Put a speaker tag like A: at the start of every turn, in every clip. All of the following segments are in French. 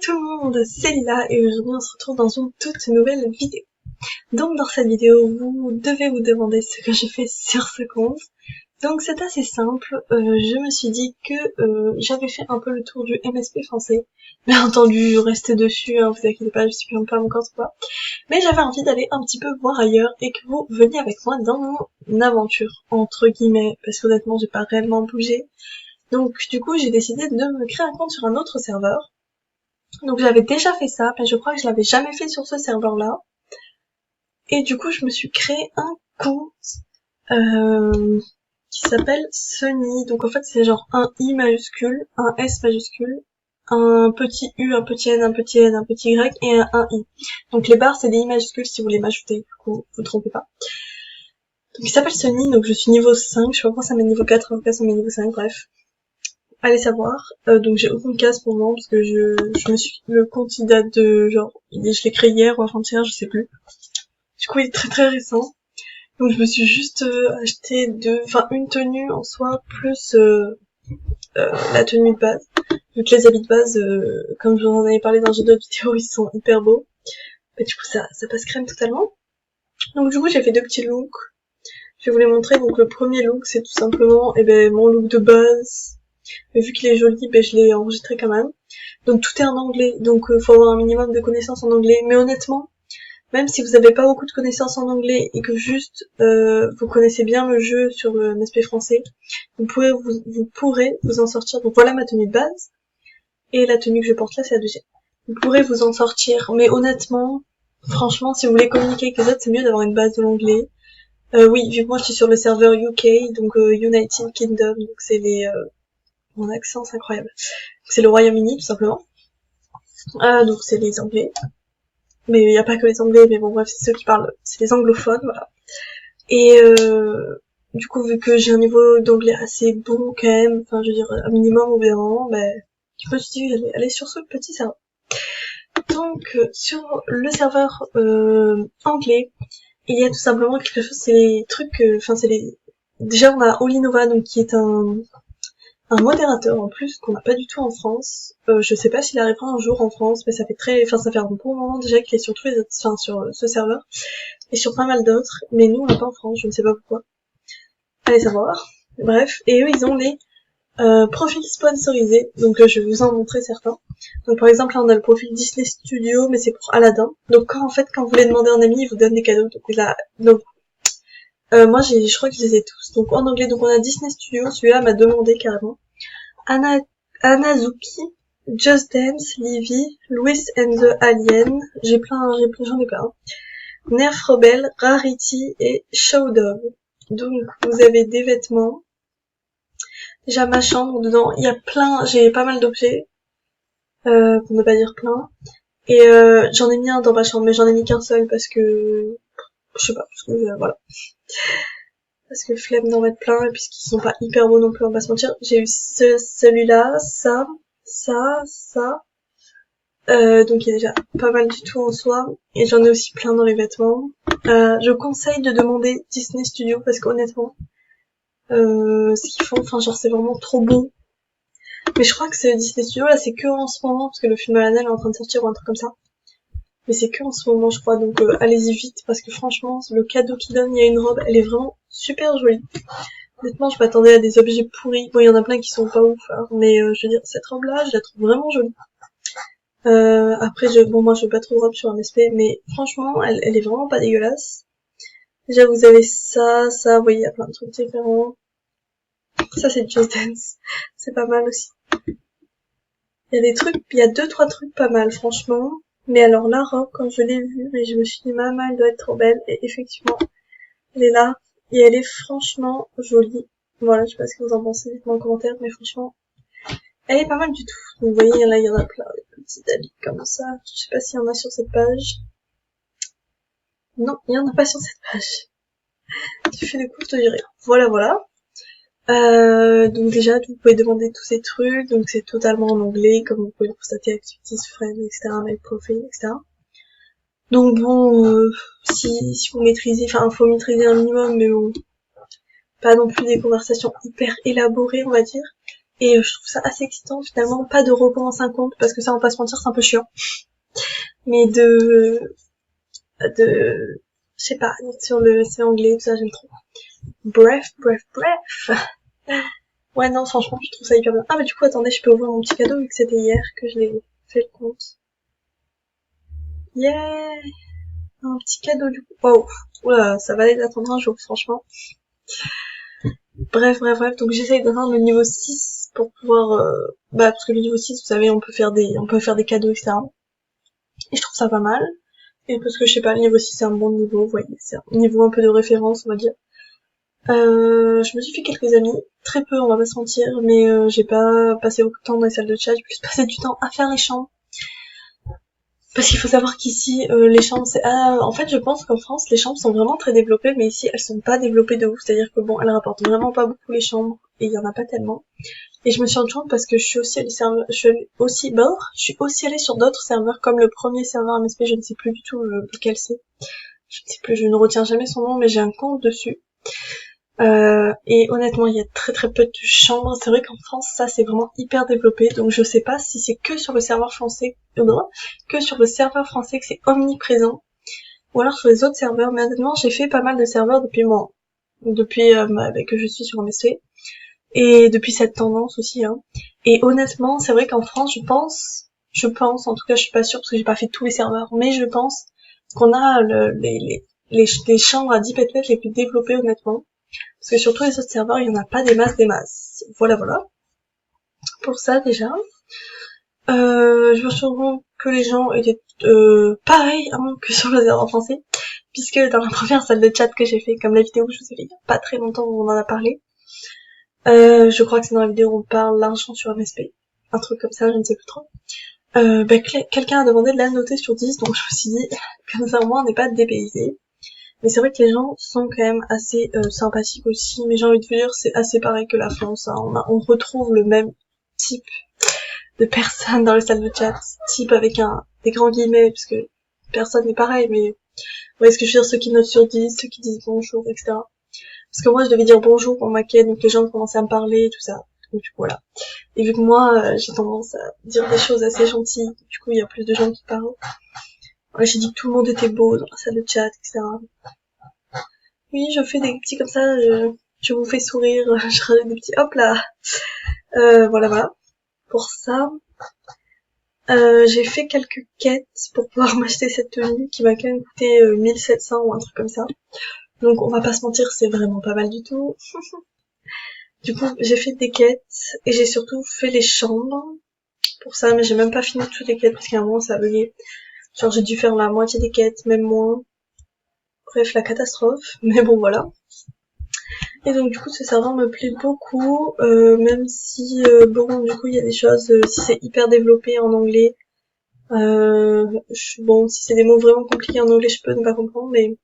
A: tout le monde, c'est Lila et aujourd'hui on se retrouve dans une toute nouvelle vidéo. Donc dans cette vidéo, vous devez vous demander ce que j'ai fait sur ce compte. Donc c'est assez simple, je me suis dit que j'avais fait un peu le tour du MSP français. Bien entendu, restez dessus, hein, vous inquiétez pas, je suis pas mon compte quoi. Mais j'avais envie d'aller un petit peu voir ailleurs et que vous veniez avec moi dans mon aventure, entre guillemets, parce qu'honnêtement j'ai pas réellement bougé. Donc du coup j'ai décidé de me créer un compte sur un autre serveur. Donc j'avais déjà fait ça, mais je crois que je l'avais jamais fait sur ce serveur-là. Et du coup je me suis créé un compte qui s'appelle Sunny. Donc en fait c'est genre un I majuscule, un S majuscule, un petit U, un petit N, un petit N, un petit Y et un I. Donc les barres c'est des I majuscules si vous voulez m'ajouter, du coup vous trompez pas. Donc il s'appelle Sunny, donc je suis niveau 5, je sais pas pourquoi ça met niveau 4, en tout cas ça met niveau 5, bref. Allez savoir. Donc j'ai aucune case pour le moment parce que je me suis, le compte il date de genre, je l'ai créé hier ou avant-hier, je sais plus. Du coup il est très très récent. Donc je me suis juste acheté une tenue en soi plus la tenue de base. Donc les habits de base, comme je vous en avais parlé dans une autre vidéo, ils sont hyper beaux. Et du coup ça passe crème totalement. Donc du coup j'ai fait deux petits looks. Je vais vous les montrer. Donc le premier look c'est tout simplement mon look de base. Mais vu qu'il est joli, je l'ai enregistré quand même. Donc tout est en anglais, donc faut avoir un minimum de connaissances en anglais. Mais honnêtement, même si vous n'avez pas beaucoup de connaissances en anglais et que juste vous connaissez bien le jeu sur le MSP français, vous pourrez vous en sortir. Donc voilà ma tenue de base. Et la tenue que je porte là, c'est la deuxième. Vous pourrez vous en sortir, mais honnêtement, franchement, si vous voulez communiquer avec les autres, c'est mieux d'avoir une base de l'anglais. Oui, vu que moi je suis sur le serveur UK, donc United Kingdom, donc c'est les... mon accent c'est incroyable. C'est le Royaume-Uni tout simplement. Donc c'est les Anglais. Mais il n'y a pas que les Anglais, mais bon bref, c'est ceux qui parlent, c'est les anglophones, voilà. Et du coup, vu que j'ai un niveau d'anglais assez bon quand même, enfin je veux dire un minimum au bout d'un moment, je me suis dit j'allais aller sur ce petit serveur. Donc sur le serveur anglais, il y a tout simplement quelque chose, c'est les trucs, déjà on a Olinova, donc qui est un modérateur en plus qu'on n'a pas du tout en France. Je sais pas s'il arrivera un jour en France, mais ça fait un bon moment déjà qu'il est sur tous les autres, sur ce serveur et sur pas mal d'autres. Mais nous on l'a pas en France, je ne sais pas pourquoi. Allez savoir. Bref, et eux ils ont les profils sponsorisés, donc je vais vous en montrer certains. Donc par exemple là on a le profil Disney Studio, mais c'est pour Aladdin. Donc quand vous voulez demander un ami, il vous donne des cadeaux. Moi je crois que je les ai tous. Donc en anglais, donc on a Disney Studio, celui-là m'a demandé carrément. Anazuki, Just Dance, Livy, Louis and the Alien, j'en ai plein. Nerf Rebel, Rarity et Showdog. Donc vous avez des vêtements. Déjà ma chambre, dedans, il y a j'ai pas mal d'objets, pour ne pas dire plein. Et j'en ai mis un dans ma chambre, mais j'en ai mis qu'un seul parce que, je sais pas, parce que voilà. Parce que flemme d'en mettre plein, et puisqu'ils sont pas hyper beaux non plus, on va pas se mentir. J'ai eu celui-là, ça, donc il y a déjà pas mal du tout en soi, et j'en ai aussi plein dans les vêtements. Je conseille de demander Disney Studio, parce qu'honnêtement, ce qu'ils font, c'est vraiment trop beau. Mais je crois que ce Disney Studio là, c'est que en ce moment, parce que le film Aladdin est en train de sortir ou un truc comme ça. Mais c'est que en ce moment, je crois, donc allez-y vite, parce que franchement, le cadeau qu'il donne, il y a une robe, elle est vraiment super jolie. Honnêtement, je m'attendais à des objets pourris. Bon, il y en a plein qui sont pas ouf, hein, mais je veux dire, cette robe-là, je la trouve vraiment jolie. Après, moi, je veux pas trop de robe sur un MSP, mais franchement, elle est vraiment pas dégueulasse. Déjà, vous avez ça, vous voyez, il y a plein de trucs différents. Ça, c'est Just Dance. C'est pas mal aussi. Il y a 2-3 trucs pas mal, franchement. Mais alors la robe, quand je l'ai vue, mais je me suis dit, maman, elle doit être trop belle. Et effectivement, elle est là. Et elle est franchement jolie. Voilà, je sais pas ce que vous en pensez, dites-moi en commentaire, mais franchement, elle est pas mal du tout. Donc vous voyez, là, il y en a plein, des petits habits comme ça. Je sais pas s'il y en a sur cette page. Non, il y en a pas sur cette page. Tu fais des coups, je te dirai. Voilà. Donc déjà, vous pouvez demander tous ces trucs, donc c'est totalement en anglais, comme vous pouvez le constater, activities, friends, etc., make profile, etc. Donc bon, si vous maîtrisez, faut maîtriser un minimum, mais bon, pas non plus des conversations hyper élaborées, on va dire. Et je trouve ça assez excitant finalement, pas de recommencer un compte, parce que ça on va pas se mentir, c'est un peu chiant. Mais je sais pas, sur le c'est anglais, tout ça j'aime trop. Bref. Ouais non franchement je trouve ça hyper bien. Ah mais du coup attendez, je peux ouvrir mon petit cadeau vu que c'était hier que je l'ai fait le compte. Yeah, un petit cadeau du coup. Waouh, oula, ça valait d'attendre un jour franchement. Bref, donc j'essaye d'atteindre le niveau 6 pour pouvoir parce que le niveau 6 vous savez on peut faire des cadeaux etc. Et je trouve ça pas mal. Et parce que je sais pas, le niveau 6 c'est un bon niveau, vous voyez, c'est un niveau un peu de référence on va dire. Je me suis fait quelques amis, très peu on va pas se mentir, mais j'ai pas passé beaucoup de temps dans les salles de chat, j'ai plus passé du temps à faire les chambres. Parce qu'il faut savoir qu'ici, les chambres, c'est... Ah, en fait, je pense qu'en France, les chambres sont vraiment très développées, mais ici, elles sont pas développées de ouf. C'est-à-dire que bon, elles rapportent vraiment pas beaucoup les chambres, et il y en a pas tellement. Et je me suis rendu compte parce que je suis aussi allée sur d'autres serveurs, comme le premier serveur MSP, je ne sais plus du tout lequel c'est. Je ne sais plus, je ne retiens jamais son nom, mais j'ai un compte dessus. Et honnêtement, il y a très peu de chambres. C'est vrai qu'en France, ça c'est vraiment hyper développé. Donc je sais pas si c'est que sur le serveur français, que c'est omniprésent, ou alors sur les autres serveurs. Mais honnêtement, j'ai fait pas mal de serveurs depuis que je suis sur MSC, et depuis cette tendance aussi. Hein. Et honnêtement, c'est vrai qu'en France, je pense, en tout cas, je suis pas sûre parce que j'ai pas fait tous les serveurs, mais je pense qu'on a les chambres à 10 pets les plus développées honnêtement. Parce que sur tous les autres serveurs, il y en a pas des masses. Voilà. Pour ça, déjà. Je me suis rendu compte que les gens étaient pareils que sur le serveur français. Puisque dans la première salle de chat que j'ai fait, comme la vidéo que je vous ai fait il y a pas très longtemps où on en a parlé, je crois que c'est dans la vidéo où on parle l'argent sur MSP. Un truc comme ça, je ne sais plus trop. Quelqu'un a demandé de la noter sur 10, donc je me suis dit, comme ça au moins on n'est pas dépaysé. Mais c'est vrai que les gens sont quand même assez sympathiques aussi, mais j'ai envie de vous dire, c'est assez pareil que la France. Hein. On retrouve le même type de personnes dans les salles de chat, type avec des grands guillemets, parce que personne n'est pareil, mais vous voyez ce que je veux dire, ceux qui notent sur 10, ceux qui disent bonjour, etc. Parce que moi je devais dire bonjour pour ma quête, donc les gens commençaient à me parler, tout ça. Donc du coup voilà. Et vu que moi j'ai tendance à dire des choses assez gentilles, du coup il y a plus de gens qui parlent. Ouais, j'ai dit que tout le monde était beau dans la salle de chat, etc. Oui, je fais des petits comme ça, je vous fais sourire, je rajoute des petits hop là. Voilà. Pour ça, j'ai fait quelques quêtes pour pouvoir m'acheter cette tenue qui m'a quand même coûté 1700 ou un truc comme ça. Donc on va pas se mentir, c'est vraiment pas mal du tout. Du coup, j'ai fait des quêtes et j'ai surtout fait les chambres pour ça, mais j'ai même pas fini toutes les quêtes parce qu'à un moment ça a bugué. Genre j'ai dû faire la moitié des quêtes, même moins. Bref, la catastrophe, mais bon voilà. Et donc du coup ce serveur me plaît beaucoup, même si bon du coup il y a des choses, si c'est hyper développé en anglais, bon si c'est des mots vraiment compliqués en anglais je peux ne pas comprendre, mais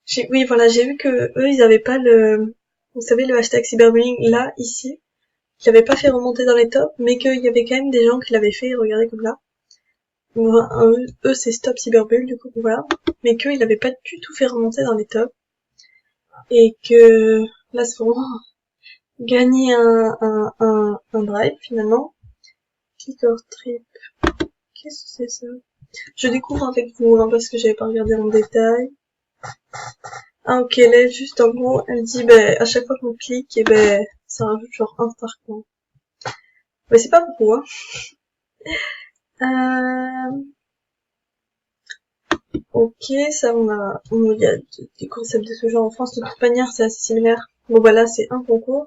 A: j'ai vu que eux ils avaient pas vous savez le hashtag cyberbullying là ici, qu'ils avaient pas fait remonter dans les tops, mais qu'il y avait quand même des gens qui l'avaient fait, regardez comme là. Eux c'est stop cyberbull du coup voilà, mais qu'ils l'avaient pas du tout fait remonter dans les tops, et que là c'est vraiment gagner un drive finalement. Clicker trip. Qu'est-ce que c'est ça? Je découvre avec vous parce que j'avais pas regardé en détail. Ah ok, là juste en gros elle dit à chaque fois qu'on clique ça rajoute genre un star point. Mais c'est pas beaucoup Ok, ça il y a des concepts de ce genre en France, de toute manière c'est assez similaire. Bon là c'est un concours.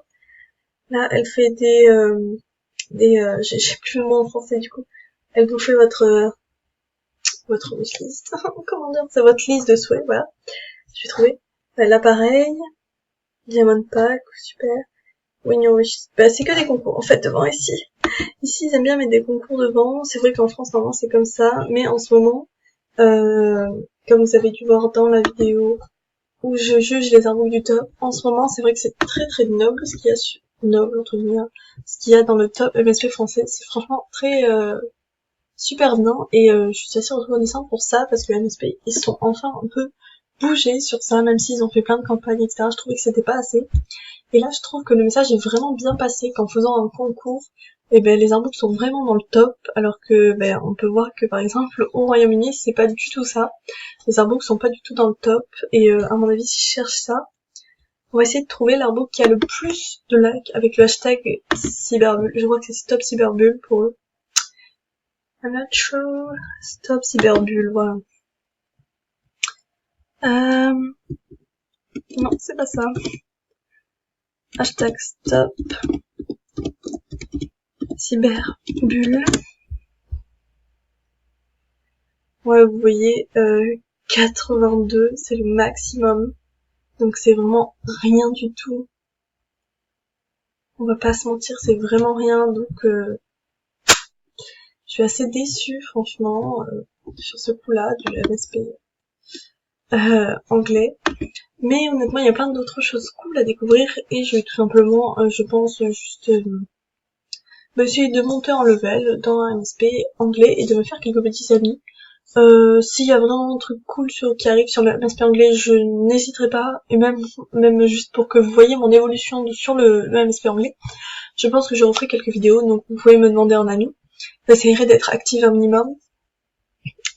A: Là elle fait j'ai plus le mot en français du coup. Elle vous fait votre wishlist. Comment dire? C'est votre liste de souhaits, voilà. Je vais trouver. L'appareil. Diamond Pack, super. Win your wishlist. C'est que des concours, en fait, devant ici. Ici, ils aiment bien mettre des concours devant. C'est vrai qu'en France, normalement, c'est comme ça. Mais en ce moment, comme vous avez dû voir dans la vidéo où je juge les artworks du top, en ce moment, c'est vrai que c'est très noble ce qu'il y a noble, entre guillemets, ce qu'il y a dans le top MSP français. C'est franchement très, super bien, et je suis assez reconnaissante pour ça parce que MSP ils sont enfin un peu bouger sur ça, même s'ils ont fait plein de campagnes, etc. Je trouvais que c'était pas assez. Et là, je trouve que le message est vraiment bien passé, qu'en faisant un concours, et ben les artbooks sont vraiment dans le top, alors que ben on peut voir que par exemple au Royaume-Uni c'est pas du tout ça. Les artbooks sont pas du tout dans le top, et à mon avis si je cherche ça, on va essayer de trouver l'artbook qui a le plus de likes avec le hashtag cyberbulle. Je crois que c'est Stop Cyberbulle pour eux. I'm not sure. Stop Cyberbulle, voilà. Non, c'est pas ça. Hashtag Stop Cyberbulle. Ouais, vous voyez, 82, c'est le maximum. Donc c'est vraiment rien du tout. On va pas se mentir, c'est vraiment rien. Donc je suis assez déçue, franchement, sur ce coup-là, du MSP anglais. Mais honnêtement, il y a plein d'autres choses cool à découvrir et je vais tout simplement, je pense, juste essayer de monter en level dans un MSP anglais et de me faire quelques petits amis. S'il y a vraiment un truc cool qui arrive sur le MSP anglais, je n'hésiterai pas, et même juste pour que vous voyez mon évolution sur le MSP anglais, je pense que je referai quelques vidéos, donc vous pouvez me demander en ami. J'essaierai d'être active un minimum.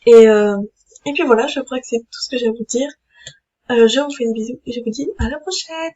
A: Et puis voilà, je crois que c'est tout ce que j'ai à vous dire. Je vous fais des bisous et je vous dis à la prochaine!